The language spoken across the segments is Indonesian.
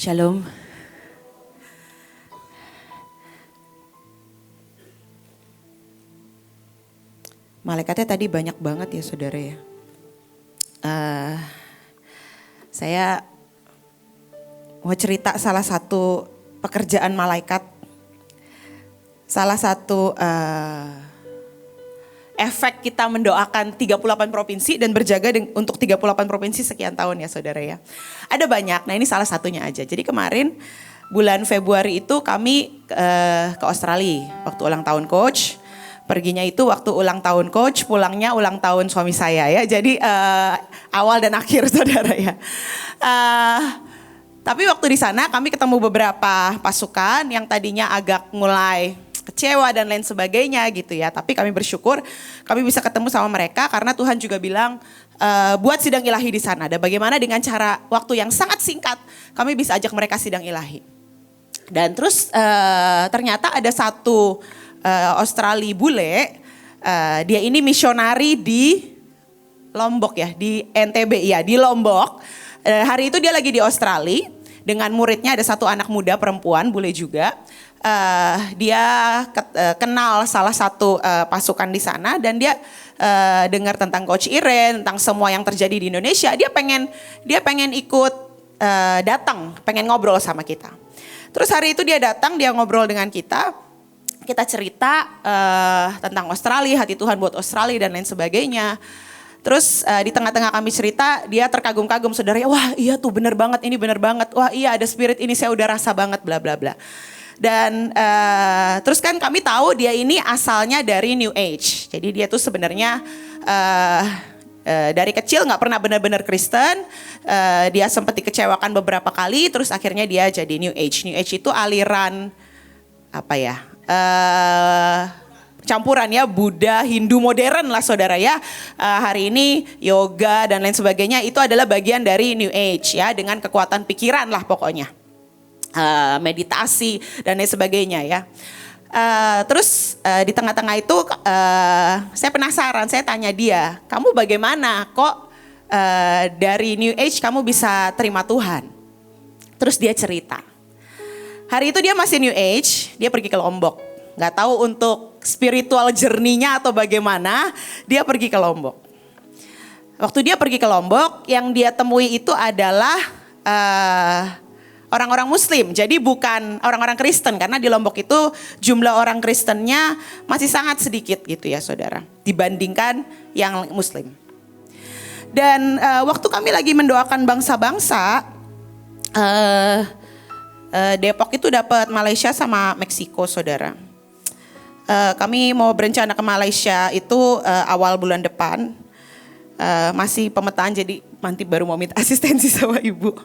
Shalom. Malaikatnya tadi banyak banget ya saudara ya. Saya mau cerita salah satu pekerjaan malaikat. Salah satu efek kita mendoakan 38 provinsi dan berjaga untuk 38 provinsi sekian tahun ya saudara ya. Ada banyak, nah ini salah satunya aja. Jadi kemarin bulan Februari itu kami ke Australia waktu ulang tahun coach. Perginya itu waktu ulang tahun coach, pulangnya ulang tahun suami saya ya. Jadi awal dan akhir saudara ya. Tapi waktu di sana kami ketemu beberapa pasukan yang tadinya agak mulai kecewa dan lain sebagainya gitu ya. Tapi kami bersyukur kami bisa ketemu sama mereka karena Tuhan juga bilang buat sidang ilahi di sana. Dan bagaimana dengan cara waktu yang sangat singkat kami bisa ajak mereka sidang ilahi. Dan terus ternyata ada satu Australia bule, dia ini misionari di Lombok ya, di NTB ya, di Lombok. Hari itu dia lagi di Australia dengan muridnya, ada satu anak muda perempuan bule juga. Dia kenal salah satu pasukan di sana dan dia dengar tentang Coach Irene, tentang semua yang terjadi di Indonesia. Dia pengen ikut datang, pengen ngobrol sama kita. Terus hari itu dia datang, dia ngobrol dengan kita. Kita cerita tentang Australia, hati Tuhan buat Australia dan lain sebagainya. Terus di tengah-tengah kami cerita, dia terkagum-kagum saudara, wah iya tuh bener banget, ini bener banget. Wah iya ada spirit ini saya udah rasa banget bla bla bla. Dan terus kan kami tahu dia ini asalnya dari New Age. Jadi dia tuh sebenarnya dari kecil gak pernah benar-benar Kristen. Dia sempat dikecewakan beberapa kali, terus akhirnya dia jadi New Age. New Age itu aliran apa ya? Campuran ya Buddha, Hindu modern lah saudara ya. Hari ini yoga dan lain sebagainya itu adalah bagian dari New Age ya, dengan kekuatan pikiran lah pokoknya. Meditasi dan lain sebagainya ya. Terus di tengah-tengah itu saya penasaran, saya tanya dia, kamu bagaimana kok dari New Age kamu bisa terima Tuhan? Terus dia cerita. Hari itu dia masih New Age, dia pergi ke Lombok. Gak tahu untuk spiritual journey-nya atau bagaimana, dia pergi ke Lombok. Waktu dia pergi ke Lombok, yang dia temui itu adalah orang-orang Muslim. Jadi bukan orang-orang Kristen, karena di Lombok itu jumlah orang Kristennya masih sangat sedikit gitu ya saudara, dibandingkan yang Muslim. Dan waktu kami lagi mendoakan bangsa-bangsa, Depok itu dapat Malaysia sama Meksiko saudara. Kami mau berencana ke Malaysia itu awal bulan depan. Masih pemetaan jadi nanti baru mau minta asistensi sama ibu.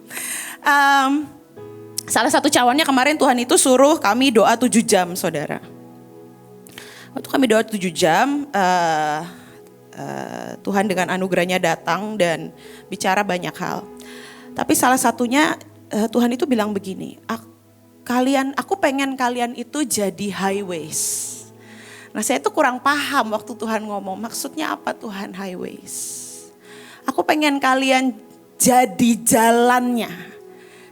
Salah satu cawannya kemarin Tuhan itu suruh kami doa 7 jam saudara. Waktu kami doa 7 jam Tuhan dengan anugerahnya datang dan bicara banyak hal. Tapi salah satunya Tuhan itu bilang begini, aku pengen kalian itu jadi highways. Nah saya tuh kurang paham waktu Tuhan ngomong, maksudnya apa Tuhan highways? Aku pengen kalian jadi jalannya,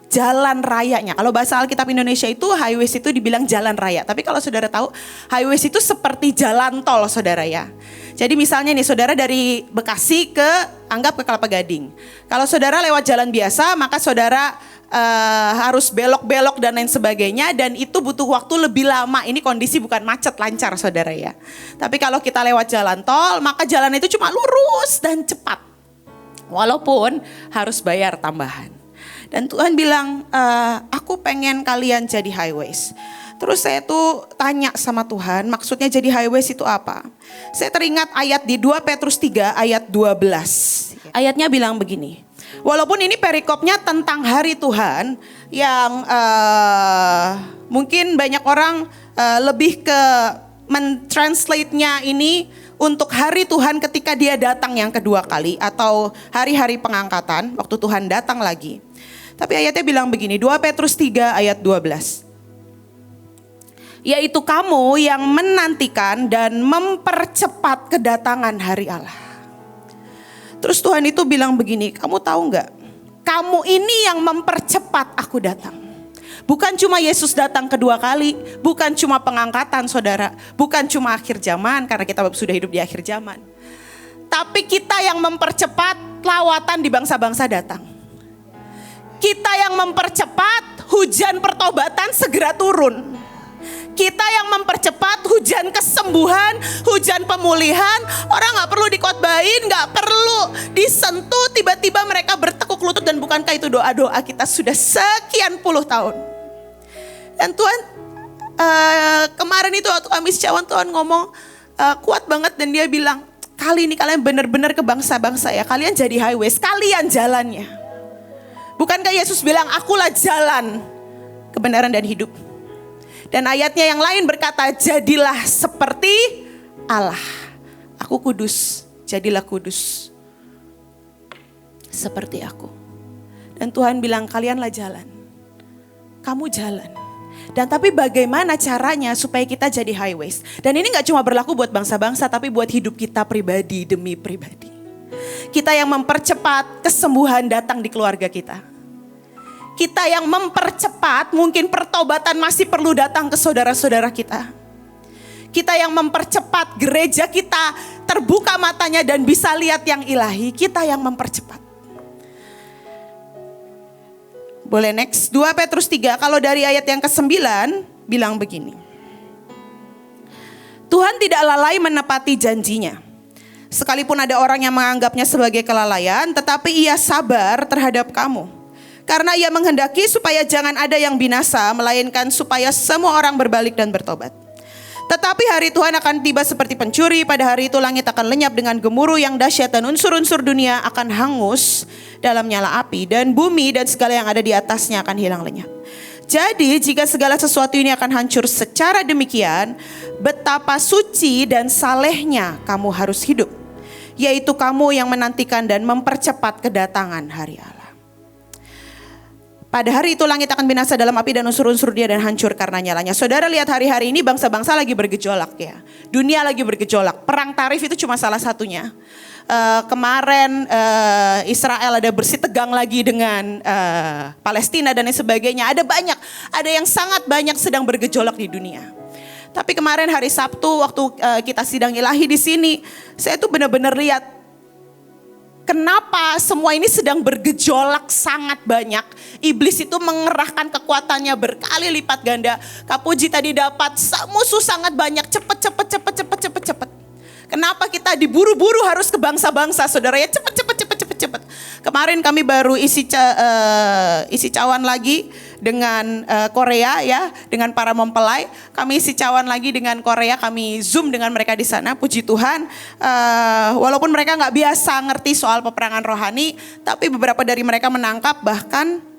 jalan rayanya. Kalau bahasa Alkitab Indonesia itu highways itu dibilang jalan raya. Tapi kalau saudara tahu, highways itu seperti jalan tol saudara ya. Jadi misalnya nih saudara dari Bekasi anggap ke Kelapa Gading. Kalau saudara lewat jalan biasa, maka saudara harus belok-belok dan lain sebagainya, dan itu butuh waktu lebih lama. Ini kondisi bukan macet, lancar saudara ya. Tapi kalau kita lewat jalan tol, maka jalan itu cuma lurus dan cepat. Walaupun harus bayar tambahan. Dan Tuhan bilang, aku pengen kalian jadi highways. Terus saya tuh tanya sama Tuhan, maksudnya jadi highways itu apa? Saya teringat ayat di 2 Petrus 3 ayat 12. Ayatnya bilang begini. Walaupun ini perikopnya tentang hari Tuhan yang mungkin banyak orang lebih ke mentranslate-nya ini untuk hari Tuhan ketika dia datang yang kedua kali atau hari-hari pengangkatan waktu Tuhan datang lagi. Tapi ayatnya bilang begini, 2 Petrus 3 ayat 12. Yaitu kamu yang menantikan dan mempercepat kedatangan hari Allah. Terus Tuhan itu bilang begini, kamu tahu gak? Kamu ini yang mempercepat aku datang. Bukan cuma Yesus datang kedua kali, bukan cuma pengangkatan saudara, bukan cuma akhir zaman karena kita sudah hidup di akhir zaman. Tapi kita yang mempercepat lawatan di bangsa-bangsa datang. Kita yang mempercepat hujan pertobatan segera turun. Kita yang mempercepat hujan kesembuhan, hujan pemulihan. Orang gak perlu dikhotbahin, gak perlu disentuh. Tiba-tiba mereka bertekuk lutut, dan bukankah itu doa-doa kita sudah sekian puluh tahun. Dan Tuhan kemarin itu waktu kami secawan, Tuhan ngomong kuat banget, dan dia bilang, kali ini kalian benar-benar ke bangsa-bangsa ya. Kalian jadi highway, sekalian jalannya. Bukankah Yesus bilang, akulah jalan, kebenaran dan hidup. Dan ayatnya yang lain berkata, jadilah seperti Allah. Aku kudus, jadilah kudus. Seperti aku. Dan Tuhan bilang, kalianlah jalan. Kamu jalan. Dan tapi bagaimana caranya supaya kita jadi highways. Dan ini gak cuma berlaku buat bangsa-bangsa, tapi buat hidup kita pribadi demi pribadi. Kita yang mempercepat kesembuhan datang di keluarga kita. Kita yang mempercepat, mungkin pertobatan masih perlu datang ke saudara-saudara kita. Kita yang mempercepat gereja kita terbuka matanya dan bisa lihat yang ilahi. Kita yang mempercepat. Boleh next, 2 Petrus 3, kalau dari ayat yang ke-9 bilang begini. Tuhan tidak lalai menepati janjinya. Sekalipun ada orang yang menganggapnya sebagai kelalaian, tetapi ia sabar terhadap kamu. Karena ia menghendaki supaya jangan ada yang binasa, melainkan supaya semua orang berbalik dan bertobat. Tetapi hari Tuhan akan tiba seperti pencuri. Pada hari itu langit akan lenyap dengan gemuruh yang dahsyat, dan unsur-unsur dunia akan hangus dalam nyala api. Dan bumi dan segala yang ada di atasnya akan hilang lenyap. Jadi jika segala sesuatu ini akan hancur secara demikian, betapa suci dan salehnya kamu harus hidup. Yaitu kamu yang menantikan dan mempercepat kedatangan hari Allah. Pada hari itu langit akan binasa dalam api, dan unsur-unsur dia dan hancur karena nyalanya. Saudara lihat hari-hari ini bangsa-bangsa lagi bergejolak ya. Dunia lagi bergejolak. Perang tarif itu cuma salah satunya. Kemarin Israel ada bersih tegang lagi dengan Palestina dan lain sebagainya. Ada banyak, ada yang sangat banyak sedang bergejolak di dunia. Tapi kemarin hari Sabtu waktu kita sidang ilahi di sini, saya tuh benar-benar lihat kenapa semua ini sedang bergejolak sangat banyak. Iblis itu mengerahkan kekuatannya berkali lipat ganda. Kak Puji tadi dapat musuh sangat banyak. Cepet. Kenapa kita diburu-buru harus ke bangsa-bangsa, saudara ya? Cepet. Kemarin kami baru isi cawan lagi dengan Korea ya, dengan para mempelai. Kami isi cawan lagi dengan Korea, kami Zoom dengan mereka di sana. Puji Tuhan, walaupun mereka nggak biasa ngerti soal peperangan rohani, tapi beberapa dari mereka menangkap. Bahkan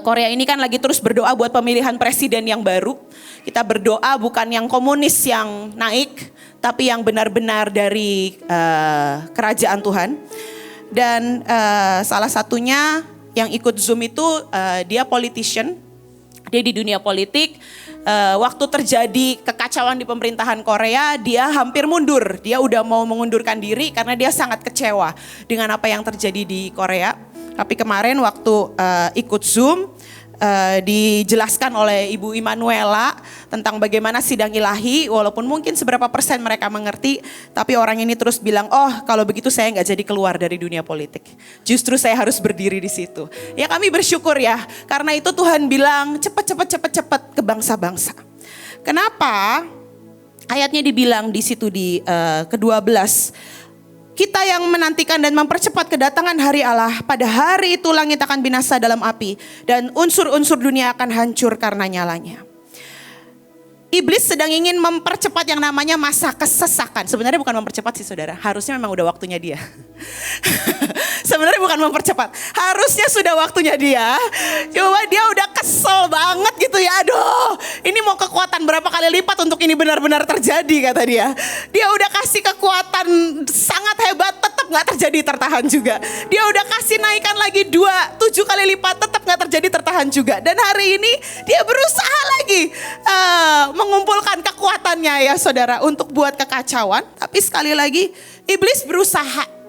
Korea ini kan lagi terus berdoa buat pemilihan presiden yang baru. Kita berdoa bukan yang komunis yang naik, tapi yang benar-benar dari kerajaan Tuhan. Dan salah satunya yang ikut Zoom itu dia politician, dia di dunia politik. Waktu terjadi kekacauan di pemerintahan Korea, dia hampir mundur. Dia udah mau mengundurkan diri karena dia sangat kecewa dengan apa yang terjadi di Korea. Tapi kemarin waktu ikut Zoom, dijelaskan oleh Ibu Immanuela tentang bagaimana sidang ilahi, walaupun mungkin seberapa persen mereka mengerti, tapi orang ini terus bilang, oh kalau begitu saya nggak jadi keluar dari dunia politik. Justru saya harus berdiri di situ. Ya kami bersyukur ya, karena itu Tuhan bilang cepat ke bangsa-bangsa. Kenapa? Ayatnya dibilang di situ di ke-12. Kita yang menantikan dan mempercepat kedatangan hari Allah, pada hari itu langit akan binasa dalam api dan unsur-unsur dunia akan hancur karena nyalanya. Iblis sedang ingin mempercepat yang namanya masa kesesakan. Sebenarnya bukan mempercepat sih saudara, harusnya memang udah waktunya dia. Sebenarnya bukan mempercepat, harusnya sudah waktunya dia. Cuma dia udah kesel banget gitu ya. Aduh, ini mau kekuatan berapa kali lipat untuk ini benar-benar terjadi kata dia. Dia udah kasih kekuatan sangat hebat, tetap gak terjadi, tertahan juga. Dia udah kasih naikkan lagi 7 kali lipat, tetap gak terjadi, tertahan juga. Dan hari ini dia berusaha lagi mengumpulkan kekuatannya ya saudara untuk buat kekacauan. Tapi sekali lagi iblis berusaha.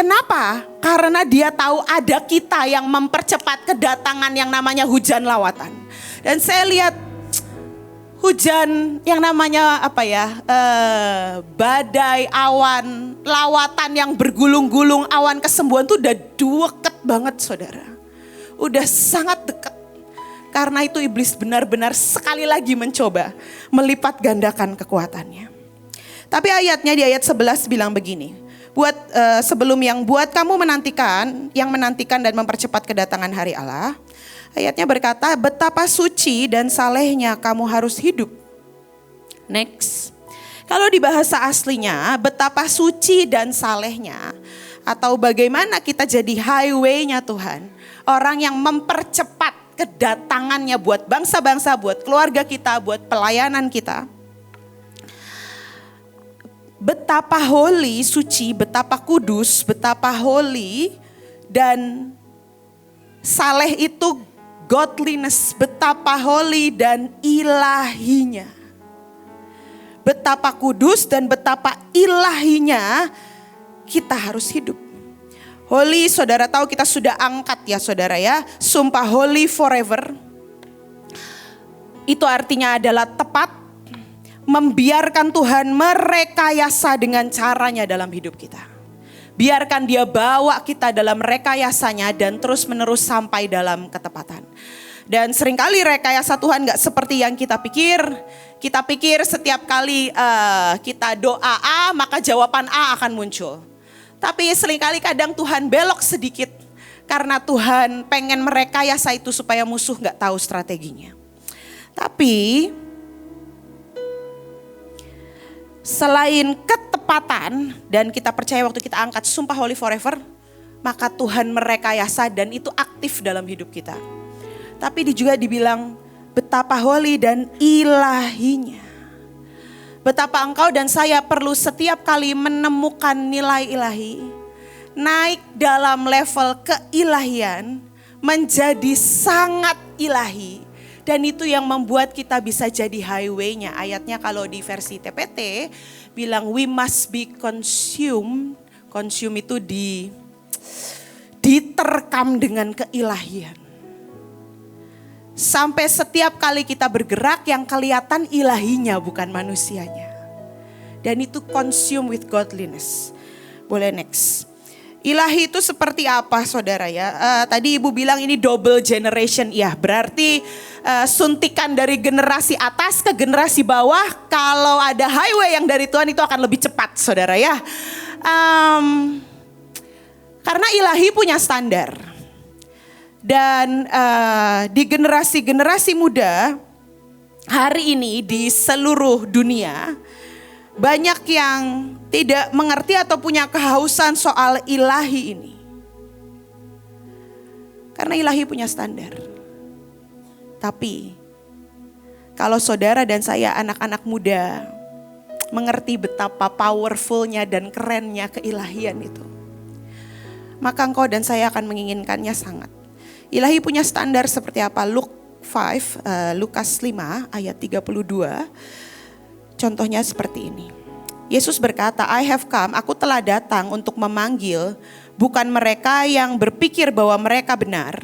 Kenapa? Karena dia tahu ada kita yang mempercepat kedatangan yang namanya hujan lawatan. Dan saya lihat hujan yang namanya badai, awan, lawatan yang bergulung-gulung, awan kesembuhan tuh udah deket banget saudara. Udah sangat dekat. Karena itu iblis benar-benar sekali lagi mencoba melipat gandakan kekuatannya. Tapi ayatnya di ayat 11 bilang begini. Sebelum yang buat kamu menantikan dan mempercepat kedatangan hari Allah. Ayatnya berkata, betapa suci dan salehnya kamu harus hidup. Next. Kalau di bahasa aslinya, betapa suci dan salehnya. Atau bagaimana kita jadi highway-nya Tuhan. Orang yang mempercepat kedatangannya buat bangsa-bangsa, buat keluarga kita, buat pelayanan kita. Betapa holy, suci, betapa kudus, betapa holy dan saleh itu godliness, betapa holy dan ilahinya. Betapa kudus dan betapa ilahinya kita harus hidup. Holy, saudara tahu kita sudah angkat ya saudara ya. Sumpah holy forever. Itu artinya adalah tepat. Membiarkan Tuhan merekayasa dengan caranya dalam hidup kita. Biarkan dia bawa kita dalam rekayasanya dan terus menerus sampai dalam ketepatan. Dan seringkali rekayasa Tuhan gak seperti yang kita pikir. Kita pikir setiap kali kita doa A maka jawaban A akan muncul. Tapi seringkali kadang Tuhan belok sedikit. Karena Tuhan pengen merekayasa itu supaya musuh gak tahu strateginya. Tapi selain ketepatan dan kita percaya waktu kita angkat sumpah holy forever. Maka Tuhan merekayasa dan itu aktif dalam hidup kita. Tapi juga dibilang betapa holy dan ilahinya. Betapa engkau dan saya perlu setiap kali menemukan nilai ilahi. Naik dalam level keilahian. Menjadi sangat ilahi. Dan itu yang membuat kita bisa jadi highway-nya. Ayatnya kalau di versi TPT. Bilang we must be consumed. Consume itu diterkam dengan keilahian. Sampai setiap kali kita bergerak yang kelihatan ilahinya bukan manusianya. Dan itu consume with godliness. Boleh next. Ilahi itu seperti apa saudara ya? Tadi ibu bilang ini double generation. Ya berarti suntikan dari generasi atas ke generasi bawah. Kalau ada highway yang dari Tuhan itu akan lebih cepat saudara ya. Karena ilahi punya standar. Dan di generasi-generasi muda hari ini di seluruh dunia banyak yang tidak mengerti atau punya kehausan soal ilahi ini. Karena ilahi punya standar. Tapi kalau saudara dan saya anak-anak muda mengerti betapa powerfulnya dan kerennya keilahian itu. Maka engkau dan saya akan menginginkannya sangat. Ilahi punya standar seperti apa? Lukas 5 ayat 32. Contohnya seperti ini. Yesus berkata, I have come, aku telah datang untuk memanggil bukan mereka yang berpikir bahwa mereka benar.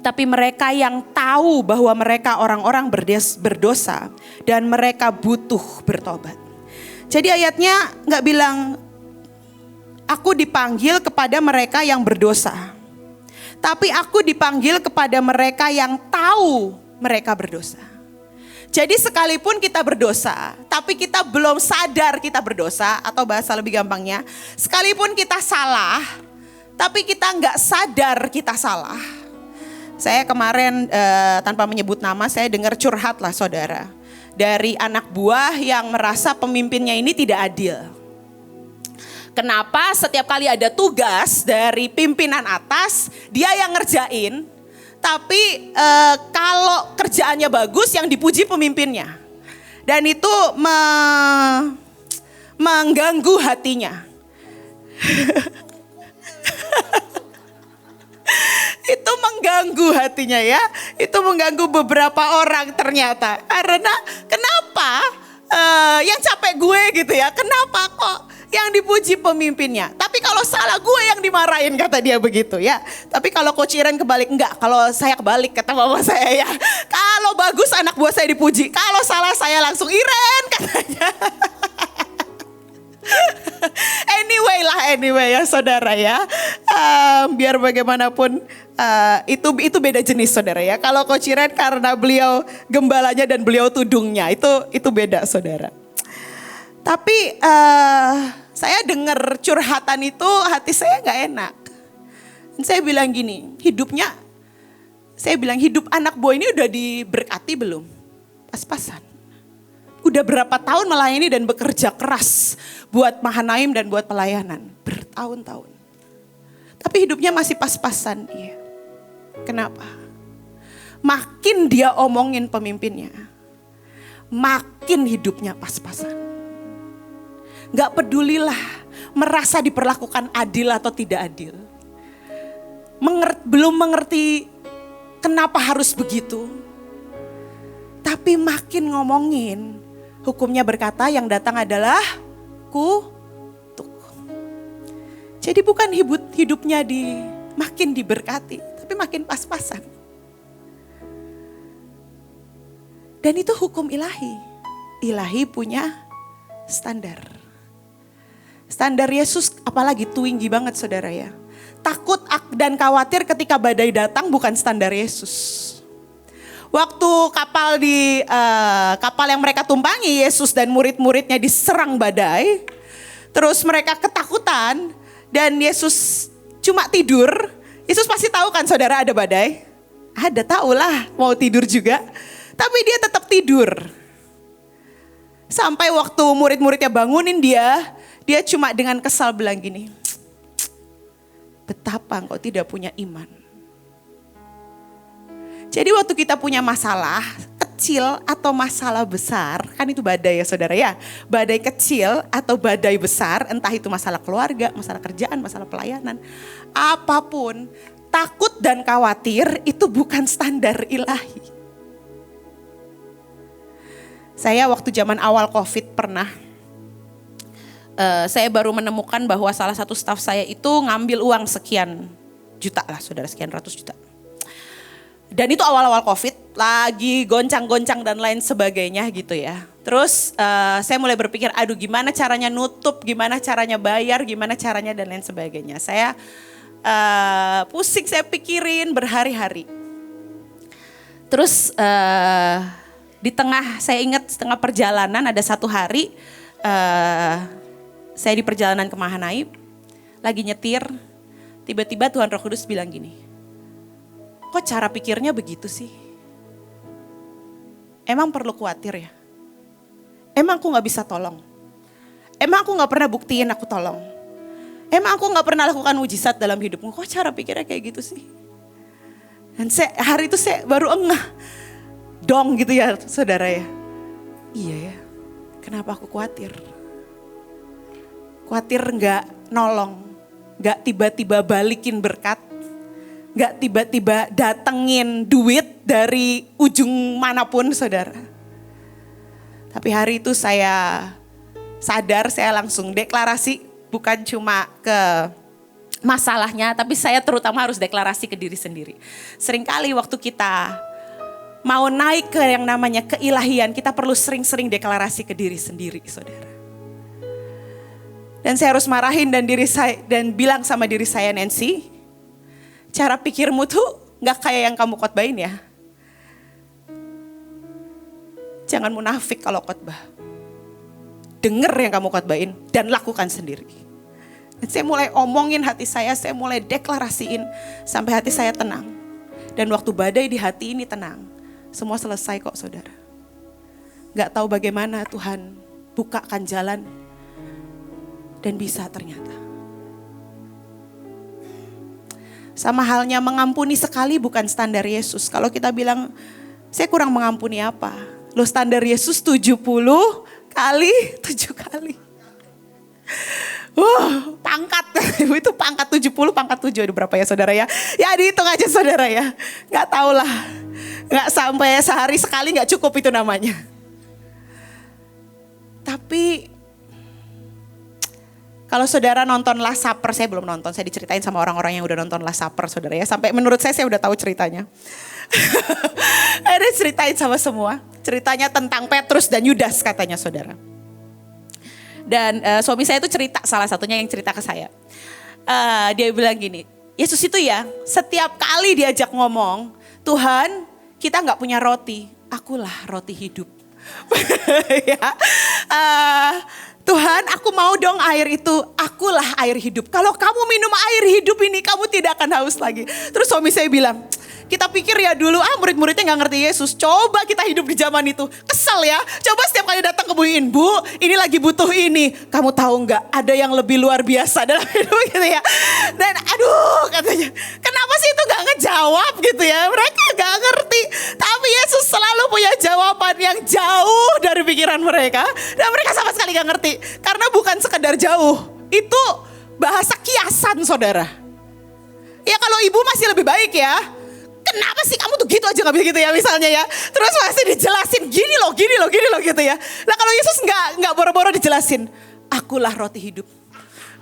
Tapi mereka yang tahu bahwa mereka orang-orang berdosa dan mereka butuh bertobat. Jadi ayatnya gak bilang, aku dipanggil kepada mereka yang berdosa. Tapi aku dipanggil kepada mereka yang tahu mereka berdosa. Jadi sekalipun kita berdosa, tapi kita belum sadar kita berdosa, atau bahasa lebih gampangnya, sekalipun kita salah, tapi kita nggak sadar kita salah. Saya kemarin tanpa menyebut nama, saya dengar curhat lah saudara. Dari anak buah yang merasa pemimpinnya ini tidak adil. Kenapa setiap kali ada tugas dari pimpinan atas, dia yang ngerjain. Tapi kalau kerjaannya bagus yang dipuji pemimpinnya. Dan itu mengganggu hatinya. Itu mengganggu hatinya ya. Itu mengganggu beberapa orang ternyata. Karena kenapa yang capek gue gitu ya. Kenapa kok yang dipuji pemimpinnya. Tapi Tapi kalau salah gue yang dimarahin, kata dia begitu ya. Tapi kalau Coach Iren kebalik, enggak. Kalau saya kebalik, kata mama saya ya. Kalau bagus anak buah saya dipuji. Kalau salah saya langsung Iren, katanya. Anyway ya saudara ya. Biar bagaimanapun itu beda jenis saudara ya. Kalau Coach Iren karena beliau gembalanya dan beliau tudungnya, itu beda saudara. Tapi saya dengar curhatan itu hati saya gak enak. Dan saya bilang gini, hidup anak buah ini udah diberkati belum? Pas-pasan. Udah berapa tahun melayani dan bekerja keras buat Mahanaim dan buat pelayanan. Bertahun-tahun. Tapi hidupnya masih pas-pasan. Iya. Kenapa? Makin dia omongin pemimpinnya, makin hidupnya pas-pasan. Gak pedulilah merasa diperlakukan adil atau tidak adil. Belum mengerti kenapa harus begitu. Tapi makin ngomongin, hukumnya berkata yang datang adalah kutuk. Jadi bukan hidupnya makin diberkati, tapi makin pas-pasan. Dan itu hukum ilahi. Ilahi punya standar. Standar Yesus apalagi tinggi banget saudara ya. Takut dan khawatir ketika badai datang bukan standar Yesus. Waktu kapal yang mereka tumpangi, Yesus dan murid-muridnya diserang badai. Terus mereka ketakutan dan Yesus cuma tidur. Yesus pasti tahu kan saudara ada badai. Ada, tahulah mau tidur juga. Tapi dia tetap tidur. Sampai waktu murid-muridnya bangunin dia cuma dengan kesal bilang gini, betapa engkau tidak punya iman. Jadi waktu kita punya masalah kecil atau masalah besar, kan itu badai ya saudara ya. Badai kecil atau badai besar, entah itu masalah keluarga, masalah kerjaan, masalah pelayanan. Apapun, takut dan khawatir itu bukan standar ilahi. Saya waktu zaman awal COVID pernah, saya baru menemukan bahwa salah satu staf saya itu ngambil uang sekian juta lah saudara, sekian ratus juta. Dan itu awal-awal COVID, lagi goncang-goncang dan lain sebagainya gitu ya. Terus saya mulai berpikir, aduh gimana caranya nutup, gimana caranya bayar, gimana caranya dan lain sebagainya. Saya pusing, saya pikirin berhari-hari. Terus di tengah, saya ingat setengah perjalanan ada satu hari, saya di perjalanan ke Mahanaim, lagi nyetir, tiba-tiba Tuhan Roh Kudus bilang gini, kok cara pikirnya begitu sih? Emang perlu khawatir ya? Emang aku gak bisa tolong? Emang aku gak pernah buktiin aku tolong? Emang aku gak pernah lakukan mujizat dalam hidupmu? Kok cara pikirnya kayak gitu sih? Dan hari itu saya baru engah. Dong gitu ya saudara ya. Iya ya, kenapa aku khawatir? Khawatir gak nolong, gak tiba-tiba balikin berkat, gak tiba-tiba datengin duit dari ujung manapun saudara. Tapi hari itu saya sadar, saya langsung deklarasi, bukan cuma ke masalahnya, tapi saya terutama harus deklarasi ke diri sendiri. Seringkali waktu kita mau naik ke yang namanya keilahian, kita perlu sering-sering deklarasi ke diri sendiri saudara. Dan saya harus marahin dan bilang sama diri saya, Nancy, cara pikirmu tuh gak kayak yang kamu khotbahin ya. Jangan munafik kalau khotbah. Dengar yang kamu khotbahin dan lakukan sendiri. Dan saya mulai omongin hati saya mulai deklarasiin sampai hati saya tenang. Dan waktu badai di hati ini tenang, semua selesai kok saudara. Gak tahu bagaimana Tuhan bukakan jalan. Dan bisa ternyata. Sama halnya mengampuni sekali bukan standar Yesus. Kalau kita bilang, saya kurang mengampuni apa? Loh standar Yesus 70 kali 7 kali. Pangkat. Itu pangkat 70, pangkat 7. Aduh berapa ya saudara ya? Ya dihitung aja saudara ya. Gak tahu lah. Gak sampai sehari sekali gak cukup itu namanya. Tapi Kalau saudara nonton Last Supper, saya belum nonton, saya diceritain sama orang-orang yang udah nonton Last Supper saudara ya. Sampai menurut saya udah tahu ceritanya. Ada ceritain sama semua. Ceritanya tentang Petrus dan Yudas katanya saudara. Dan suami saya itu cerita, salah satunya yang cerita ke saya. Dia bilang gini, Yesus itu ya setiap kali diajak ngomong, Tuhan kita gak punya roti, akulah roti hidup. Ya. Tuhan aku mau dong air itu, akulah air hidup. Kalau kamu minum air hidup ini kamu tidak akan haus lagi. Terus suami saya bilang, kita pikir ya dulu murid-muridnya gak ngerti Yesus. Coba kita hidup di zaman itu. Kesel ya. Coba setiap kali datang ke Bu In, Bu ini lagi butuh ini. Kamu tahu gak ada yang lebih luar biasa dalam hidup gitu ya. Dan aduh katanya, kenapa sih itu gak ngejawab gitu ya. Mereka gak ngerti. Tapi Yesus selalu punya jawaban yang jauh dari pikiran mereka. Dan mereka sama sekali gak ngerti. Karena bukan sekedar jauh. Itu bahasa kiasan saudara. Ya kalau ibu masih lebih baik ya. Kenapa sih kamu tuh gitu aja gak bisa gitu ya misalnya ya. Terus masih dijelasin gini loh gitu ya. Nah kalau Yesus gak boro-boro dijelasin. Akulah roti hidup.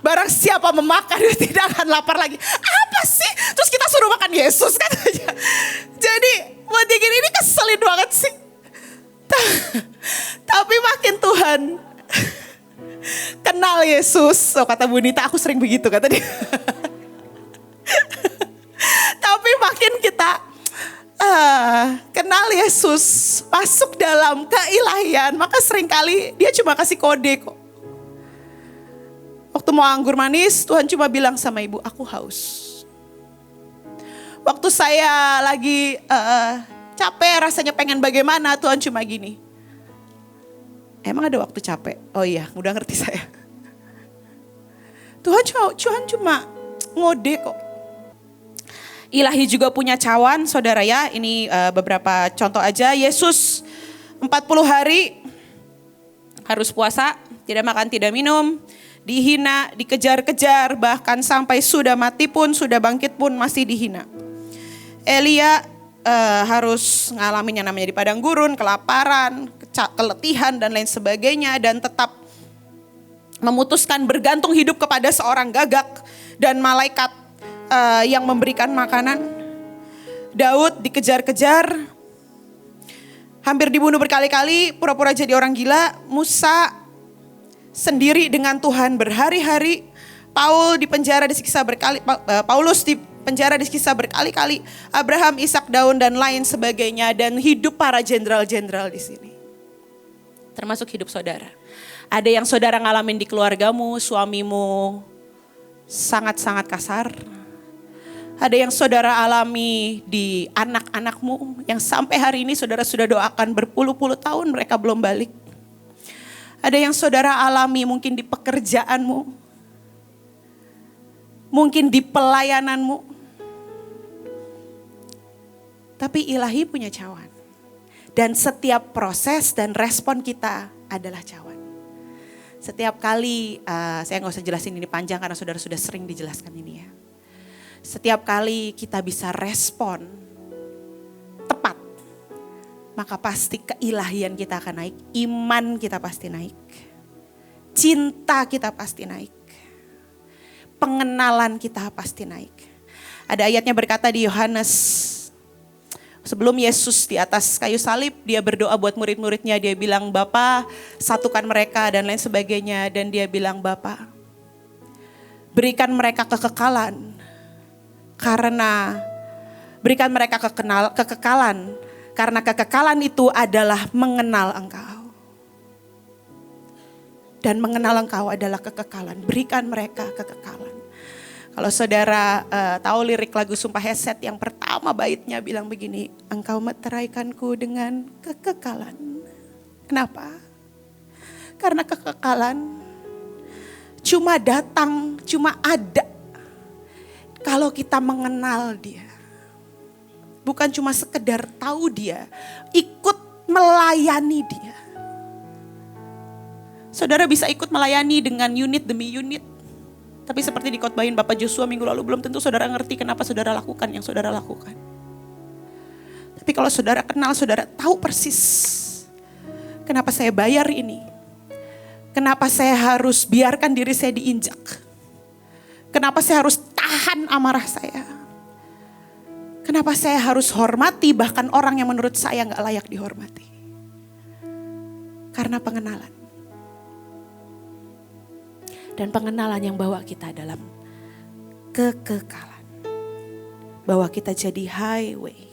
Barang siapa memakan dia tidak akan lapar lagi. Apa sih? Terus kita suruh makan Yesus katanya. Jadi buat gini ini keselin banget sih. Tapi makin Tuhan kenal Yesus. Oh kata Bu Nita aku sering begitu kata dia. Tapi makin kita kenal Yesus, masuk dalam keilahian, maka seringkali dia cuma kasih kode kok. Waktu mau anggur manis, Tuhan cuma bilang sama ibu, aku haus. Waktu saya lagi capek, rasanya pengen bagaimana, Tuhan cuma gini. Emang ada waktu capek? Oh iya, udah ngerti saya. Tuhan cuma ngode kok. Ilahi juga punya cawan saudara ya. Ini beberapa contoh aja. Yesus 40 hari harus puasa, tidak makan, tidak minum. Dihina, dikejar-kejar, bahkan sampai sudah mati pun, sudah bangkit pun masih dihina. Elia harus ngalamin yang namanya di padang gurun, kelaparan, keletihan dan lain sebagainya. Dan tetap memutuskan bergantung hidup kepada seorang gagak dan malaikat yang memberikan makanan. Daud dikejar-kejar, hampir dibunuh berkali-kali, pura-pura jadi orang gila. Musa sendiri dengan Tuhan berhari-hari. Paulus di penjara disiksa berkali-kali. Abraham, Ishak, Daud dan lain sebagainya. Dan hidup para jenderal-jenderal di sini. Termasuk hidup saudara. Ada yang saudara ngalamin di keluargamu, suamimu sangat-sangat kasar. Ada yang saudara alami di anak-anakmu yang sampai hari ini saudara sudah doakan berpuluh-puluh tahun mereka belum balik. Ada yang saudara alami mungkin di pekerjaanmu, mungkin di pelayananmu. Tapi ilahi punya cawan. Dan setiap proses dan respon kita adalah cawan. Setiap kali, saya gak usah jelasin ini panjang karena saudara sudah sering dijelaskan ini ya. Setiap kali kita bisa respon tepat, maka pasti keilahian kita akan naik, iman kita pasti naik, cinta kita pasti naik, pengenalan kita pasti naik. Ada ayatnya berkata di Yohanes, sebelum Yesus di atas kayu salib, dia berdoa buat murid-muridnya, dia bilang, Bapa satukan mereka dan lain sebagainya. Dan dia bilang, Bapa berikan mereka kekekalan. Karena berikan mereka kekekalan. Karena kekekalan itu adalah mengenal Engkau. Dan mengenal Engkau adalah kekekalan. Berikan mereka kekekalan. Kalau saudara tahu lirik lagu Sumpah Heset yang pertama baitnya bilang begini. Engkau meteraikanku dengan kekekalan. Kenapa? Karena kekekalan cuma datang, cuma ada. Kalau kita mengenal dia. Bukan cuma sekedar tahu dia. Ikut melayani dia. Saudara bisa ikut melayani dengan unit demi unit. Tapi seperti dikotbahin Bapak Joshua minggu lalu, belum tentu saudara ngerti kenapa saudara lakukan yang saudara lakukan. Tapi kalau saudara kenal, saudara tahu persis kenapa saya bayar ini. Kenapa saya harus biarkan diri saya diinjak? Kenapa saya harus tahan amarah saya? Kenapa saya harus hormati bahkan orang yang menurut saya gak layak dihormati? Karena pengenalan. Dan pengenalan yang bawa kita dalam kekekalan. Bawa kita jadi highway.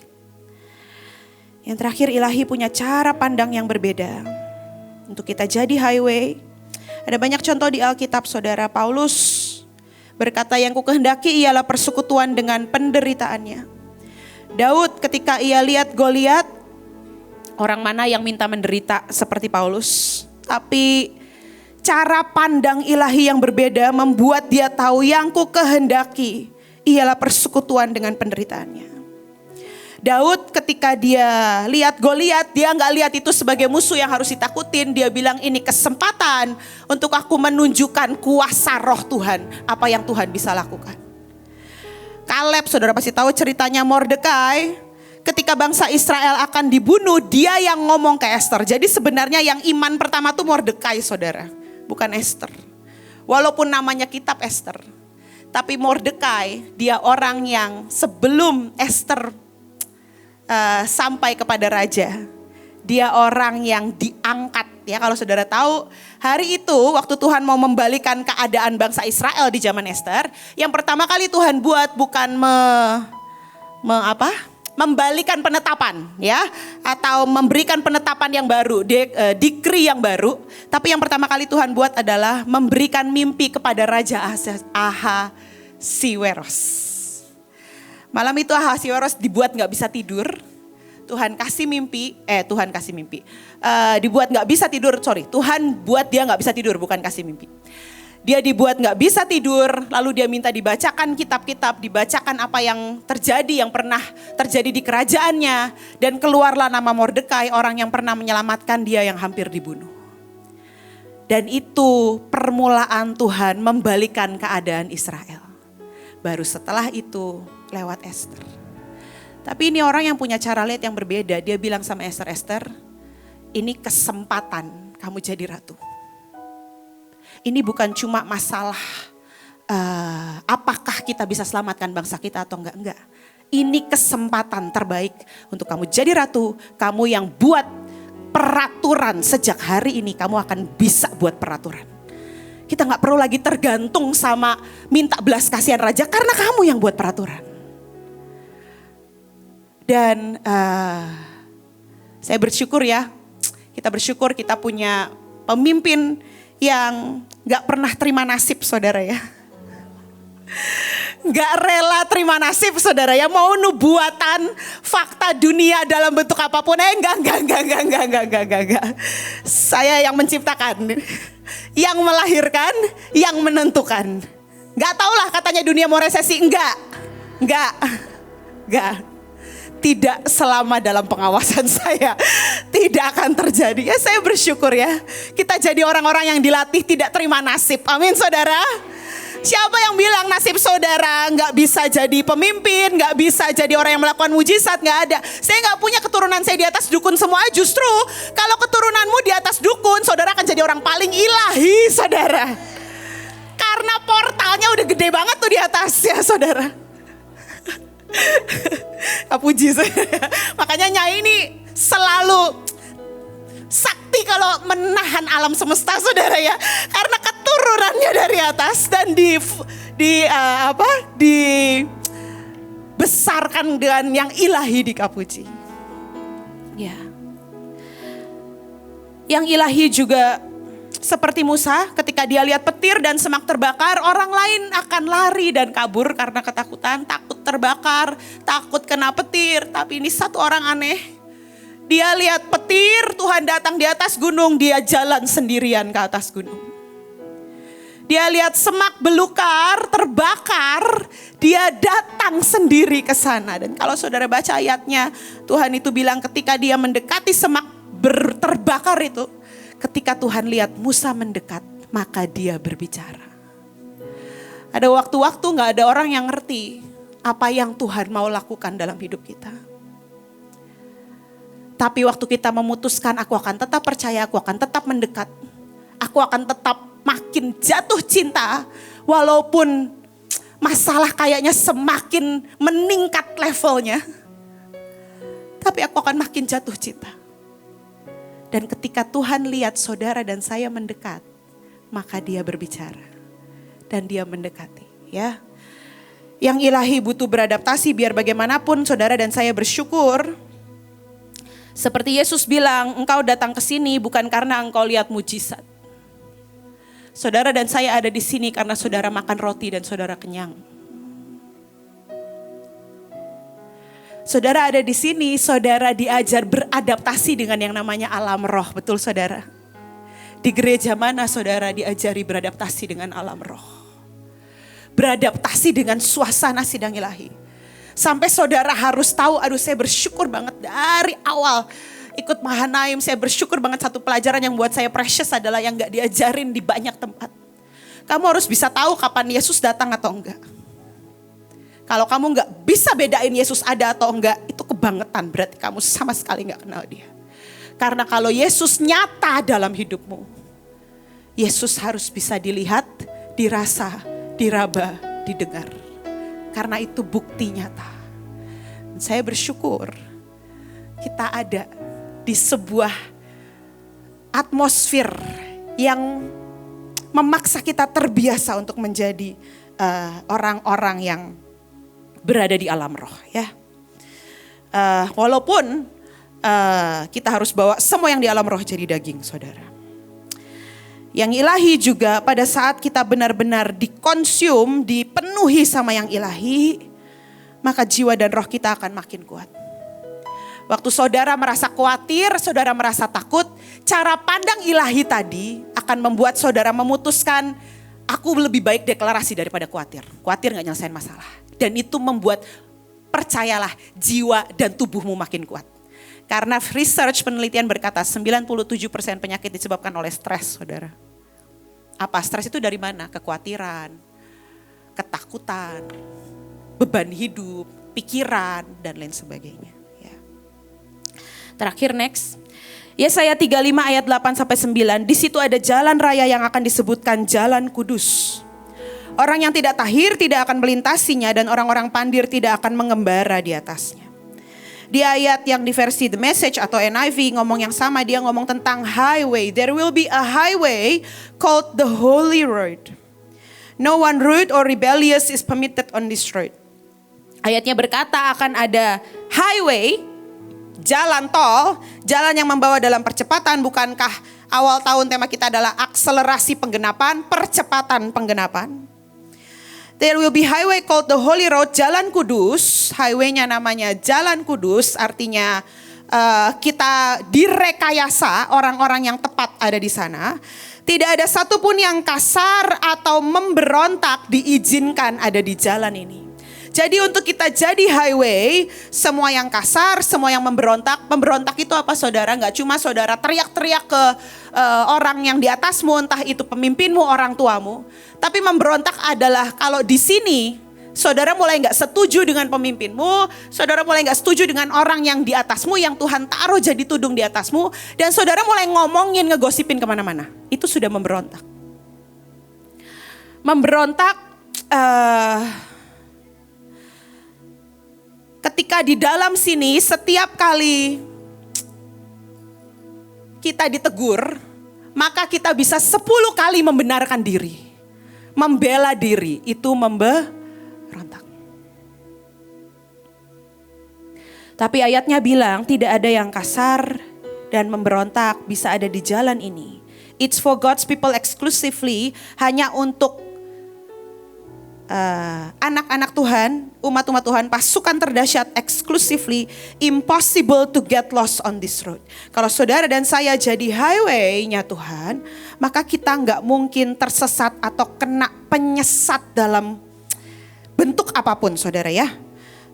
Yang terakhir, ilahi punya cara pandang yang berbeda. Untuk kita jadi highway. Ada banyak contoh di Alkitab, saudara. Paulus berkata, yang kukehendaki ialah persekutuan dengan penderitaannya. Daud ketika ia lihat Goliat, orang mana yang minta menderita seperti Paulus. Tapi cara pandang ilahi yang berbeda membuat dia tahu yang kukehendaki ialah persekutuan dengan penderitaannya. Daud ketika dia lihat Goliat, dia gak lihat itu sebagai musuh yang harus ditakutin. Dia bilang, ini kesempatan untuk aku menunjukkan kuasa roh Tuhan. Apa yang Tuhan bisa lakukan. Kaleb, saudara pasti tahu ceritanya Mordekai. Ketika bangsa Israel akan dibunuh, dia yang ngomong ke Esther. Jadi sebenarnya yang iman pertama tuh Mordekai, saudara. Bukan Esther. Walaupun namanya kitab Esther. Tapi Mordekai, dia orang yang sebelum Esther sampai kepada raja, dia orang yang diangkat. Ya, kalau saudara tahu, hari itu waktu Tuhan mau membalikan keadaan bangsa Israel di zaman Esther, yang pertama kali Tuhan buat bukan membalikan penetapan, ya, atau memberikan penetapan yang baru, decree yang baru. Tapi yang pertama kali Tuhan buat adalah memberikan mimpi kepada Raja Ahasiweros. Malam itu Ahasiweros dibuat gak bisa tidur. Tuhan kasih mimpi. Dibuat gak bisa tidur, Tuhan buat dia gak bisa tidur, bukan kasih mimpi. Dia dibuat gak bisa tidur, lalu dia minta dibacakan kitab-kitab, dibacakan apa yang terjadi, yang pernah terjadi di kerajaannya. Dan keluarlah nama Mordekai, orang yang pernah menyelamatkan dia yang hampir dibunuh. Dan itu permulaan Tuhan membalikan keadaan Israel. Baru setelah itu lewat Esther. Tapi ini orang yang punya cara lihat yang berbeda. Dia bilang sama Esther, Esther, ini kesempatan kamu jadi ratu. Ini bukan cuma masalah apakah kita bisa selamatkan bangsa kita atau enggak. Ini kesempatan terbaik untuk kamu jadi ratu. Kamu yang buat peraturan, sejak hari ini kamu akan bisa buat peraturan. Kita gak perlu lagi tergantung sama minta belas kasihan raja karena kamu yang buat peraturan. Dan saya bersyukur ya, kita bersyukur kita punya pemimpin yang gak pernah terima nasib, saudara ya. Gak rela terima nasib, saudara ya. Mau nubuatan fakta dunia dalam bentuk apapun, enggak. Saya yang menciptakan, yang melahirkan, yang menentukan. Gak tahulah katanya dunia mau resesi, enggak. Tidak selama dalam pengawasan saya. Tidak akan terjadi. Ya, saya bersyukur ya. Kita jadi orang-orang yang dilatih tidak terima nasib. Amin, saudara. Siapa yang bilang nasib saudara gak bisa jadi pemimpin, gak bisa jadi orang yang melakukan mujizat? Gak ada. Saya gak punya keturunan saya di atas dukun semua. Justru kalau keturunanmu di atas dukun, saudara akan jadi orang paling ilahi, saudara. Karena portalnya udah gede banget tuh di atas ya, saudara. Puji saya. Makanya Nyai ini selalu sakti kalau menahan alam semesta, saudara ya. Karena keturunannya dari atas dan dibesarkan dengan yang ilahi di Kapuji. Ya. Yang ilahi juga seperti Musa, ketika dia lihat petir dan semak terbakar, orang lain akan lari dan kabur karena ketakutan, takut terbakar, takut kena petir. Tapi ini satu orang aneh, dia lihat petir, Tuhan datang di atas gunung, dia jalan sendirian ke atas gunung. Dia lihat semak belukar, terbakar, dia datang sendiri ke sana. Dan kalau saudara baca ayatnya, Tuhan itu bilang ketika dia mendekati semak terbakar itu, ketika Tuhan lihat Musa mendekat, maka dia berbicara. Ada waktu-waktu gak ada orang yang ngerti apa yang Tuhan mau lakukan dalam hidup kita. Tapi waktu kita memutuskan aku akan tetap percaya, aku akan tetap mendekat, Aku akan tetap makin jatuh cinta walaupun masalah kayaknya semakin meningkat levelnya. Tapi aku akan makin jatuh cinta. Dan ketika Tuhan lihat saudara dan saya mendekat, maka dia berbicara. Dan dia mendekati, ya. Yang ilahi butuh beradaptasi biar bagaimanapun saudara dan saya bersyukur. Seperti Yesus bilang, engkau datang ke sini bukan karena engkau lihat mujizat. Saudara dan saya ada di sini karena saudara makan roti dan saudara kenyang. Saudara ada di sini, saudara diajar beradaptasi dengan yang namanya alam roh, betul saudara? Di gereja mana saudara diajari beradaptasi dengan alam roh? Beradaptasi dengan suasana sidang ilahi. Sampai saudara harus tahu, aduh saya bersyukur banget dari awal ikut Mahanaim. Saya bersyukur banget satu pelajaran yang buat saya precious adalah yang gak diajarin di banyak tempat. Kamu harus bisa tahu kapan Yesus datang atau enggak. Kalau kamu gak bisa bedain Yesus ada atau enggak, itu kebangetan, berarti kamu sama sekali gak kenal dia. Karena kalau Yesus nyata dalam hidupmu, Yesus harus bisa dilihat, dirasa, diraba, didengar. Karena itu bukti nyata. Saya bersyukur kita ada di sebuah atmosfer yang memaksa kita terbiasa untuk menjadi orang-orang yang berada di alam roh, ya. Walaupun kita harus bawa semua yang di alam roh jadi daging, saudara. Yang ilahi juga pada saat kita benar-benar dikonsum, dipenuhi sama yang ilahi, maka jiwa dan roh kita akan makin kuat. Waktu saudara merasa khawatir, saudara merasa takut, cara pandang ilahi tadi akan membuat saudara memutuskan, aku lebih baik deklarasi daripada khawatir. Khawatir gak nyelesain masalah. Dan itu membuat, percayalah, jiwa dan tubuhmu makin kuat. Karena research penelitian berkata 97% penyakit disebabkan oleh stres, saudara. Apa stres itu dari mana? Kekhawatiran, ketakutan, beban hidup, pikiran, dan lain sebagainya. Ya. Terakhir next. Yesaya 35 ayat 8-9. Di situ ada jalan raya yang akan disebutkan jalan kudus. Orang yang tidak tahir tidak akan melintasinya dan orang-orang pandir tidak akan mengembara di atasnya. Di ayat yang di versi The Message atau NIV ngomong yang sama, dia ngomong tentang highway. There will be a highway called the Holy Road. No one rude or rebellious is permitted on this road. Ayatnya berkata akan ada highway, jalan tol, jalan yang membawa dalam percepatan. Bukankah awal tahun tema kita adalah akselerasi penggenapan, percepatan penggenapan. There will be highway called the Holy Road, jalan kudus. Highway-nya namanya jalan kudus, artinya kita direkayasa, orang-orang yang tepat ada di sana. Tidak ada satupun yang kasar atau memberontak diizinkan ada di jalan ini. Jadi untuk kita jadi highway, semua yang kasar, semua yang memberontak itu apa saudara? Gak cuma saudara teriak-teriak ke orang yang di atasmu, entah itu pemimpinmu, orang tuamu. Tapi memberontak adalah kalau di sini, saudara mulai gak setuju dengan pemimpinmu, saudara mulai gak setuju dengan orang yang di atasmu, yang Tuhan taruh jadi tudung di atasmu, dan saudara mulai ngomongin, ngegosipin kemana-mana. Itu sudah memberontak. Memberontak, ketika di dalam sini setiap kali kita ditegur, maka kita bisa 10 kali membenarkan diri. Membela diri itu memberontak. Tapi ayatnya bilang tidak ada yang kasar dan memberontak bisa ada di jalan ini. It's for God's people exclusively, hanya untuk anak-anak Tuhan, umat-umat Tuhan, pasukan terdahsyat exclusively, impossible to get lost on this road. Kalau saudara dan saya jadi highway-nya Tuhan, maka kita gak mungkin tersesat atau kena penyesat dalam bentuk apapun saudara ya.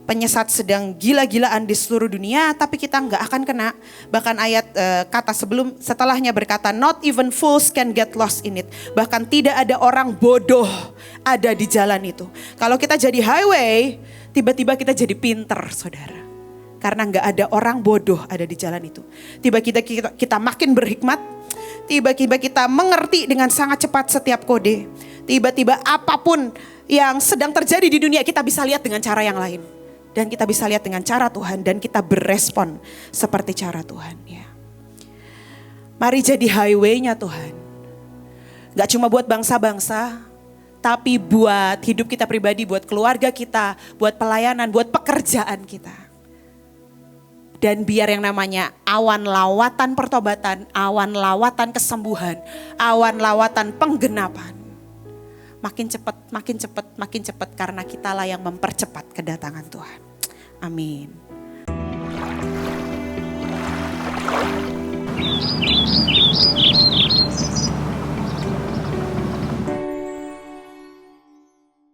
Penyesat sedang gila-gilaan di seluruh dunia, tapi kita nggak akan kena. Bahkan ayat kata setelahnya berkata, not even fools can get lost in it. Bahkan tidak ada orang bodoh ada di jalan itu. Kalau kita jadi highway, tiba-tiba kita jadi pinter, saudara. Karena nggak ada orang bodoh ada di jalan itu. Tiba-tiba kita makin berhikmat, Tiba-tiba kita mengerti dengan sangat cepat setiap kode. Tiba-tiba apapun yang sedang terjadi di dunia kita bisa lihat dengan cara yang lain. Dan kita bisa lihat dengan cara Tuhan dan kita berespon seperti cara Tuhan. Ya. Mari jadi highway-nya Tuhan. Gak cuma buat bangsa-bangsa, tapi buat hidup kita pribadi, buat keluarga kita, buat pelayanan, buat pekerjaan kita. Dan biar yang namanya awan lawatan pertobatan, awan lawatan kesembuhan, awan lawatan penggenapan. Makin cepat, makin cepat, makin cepat karena kitalah yang mempercepat kedatangan Tuhan. Amin.